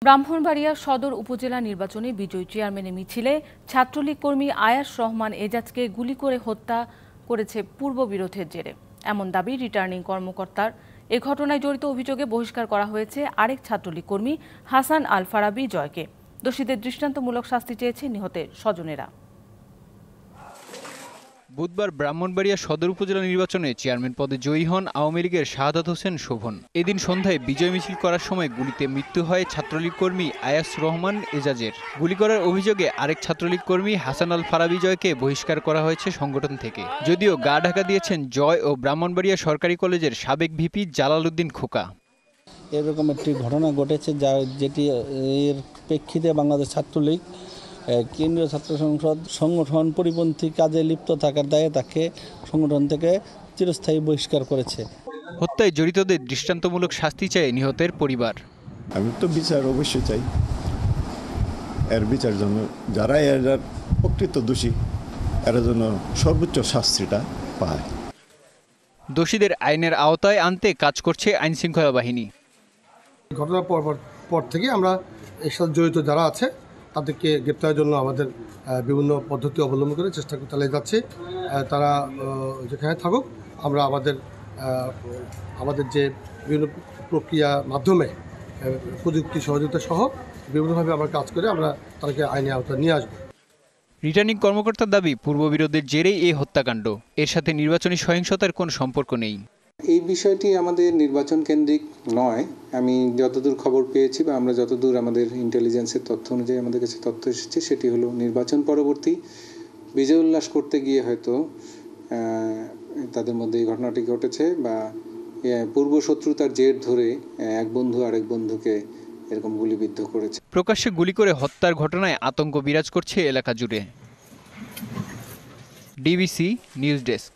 ব্রাহ্মণবাড়িয়া সদর উপজেলা নির্বাচনে বিজয়ী চেয়ারম্যানের মিছিলে ছাত্রলীগ কর্মী আয়াস রহমান এজাজকে গুলি করে হত্যা করেছে পূর্ববিরোধের জেরে, এমন দাবি রিটার্নিং কর্মকর্তার। এ ঘটনায় জড়িত অভিযোগে বহিষ্কার করা হয়েছে আরেক ছাত্রলীগ কর্মী হাসান আল ফারাবী জয়কে। দোষীদের দৃষ্টান্তমূলক শাস্তি চেয়েছে নিহতের স্বজনেরা। বুধবার ব্রাহ্মণবাড়িয়া সদর উপজেলা নির্বাচনে চেয়ারম্যান পদে জয়ী হন আওয়ামী লীগের শাহাদাত হোসেন শোভন। এদিন সন্ধ্যায় বিজয় মিছিল করার সময় গুলিতে মৃত্যু হয় ছাত্রলীগ কর্মী আয়াস রহমান এজাজের। গুলি করার অভিযোগে আরেক ছাত্রলীগ কর্মী হাসান আল ফারাবী জয়কে বহিষ্কার করা হয়েছে সংগঠন থেকে। যদিও গা ঢাকা দিয়েছেন জয় ও ব্রাহ্মণবাড়িয়া সরকারি কলেজের সাবেক ভিপি জালাল উদ্দিন খোকা। এরকম একটি ঘটনা ঘটেছে যেটি এর প্রেক্ষিতে বাংলাদেশ ছাত্রলীগ কেন্দ্রীয় ছাত্র সংসদ সংগঠন পরিপন্থী কাজে লিপ্ত থাকার দায়ে তাকে সংগঠন থেকে চিরস্থায়ী বহিষ্কার করেছে। হত্যায় জড়িতদের দৃষ্টান্তমূলক শাস্তি চায় নিহতের পরিবার। আমি তো বিচার অবশ্যই চাই, এর বিচার জন্য যারা এর প্রকৃত দোষী এর জন্য সর্বোচ্চ শাস্তিটা পায়। দোষীদের আইনের আওতায় আনতে কাজ করছে আইনশৃঙ্খলা বাহিনী। ঘটনার পর থেকে আমরা এর সাথে জড়িত যারা আছে তাদেরকে গ্রেপ্তারের জন্য আমাদের বিভিন্ন পদ্ধতি অবলম্বন করে চেষ্টা চালিয়ে যাচ্ছি। তারা যেখানে থাকুক আমরা আমাদের যে বিভিন্ন প্রক্রিয়ার মাধ্যমে প্রযুক্তি সহযোগিতা সহ বিভিন্নভাবে আমরা কাজ করে আমরা তাদেরকে আইনের আওতায় নিয়ে আসবো। রিটার্নিং কর্মকর্তার দাবি, পূর্ববিরোধের জেরেই এই হত্যাকাণ্ড, এর সাথে নির্বাচনী সহিংসতার কোনো সম্পর্ক নেই। এই বিষয়টি আমাদের নির্বাচন কেন্দ্রিক নয়। আমি যতদূর খবর পেয়েছি বা আমরা যতদূর আমাদের ইন্টেলিজেন্সের তথ্য অনুযায়ী আমাদের কাছে তথ্য এসেছে, সেটি হলো নির্বাচন পরবর্তী বিজয় উল্লাস করতে গিয়ে হয়তো তাদের মধ্যে এই ঘটনাটি ঘটেছে বা পূর্ব শত্রুতার জের ধরে এক বন্ধু আরেক বন্ধুকে এরকম গুলিবিদ্ধ করেছে। প্রকাশ্যে গুলি করে হত্যার ঘটনায় আতঙ্ক বিরাজ করছে এলাকা জুড়ে। DBC news desk.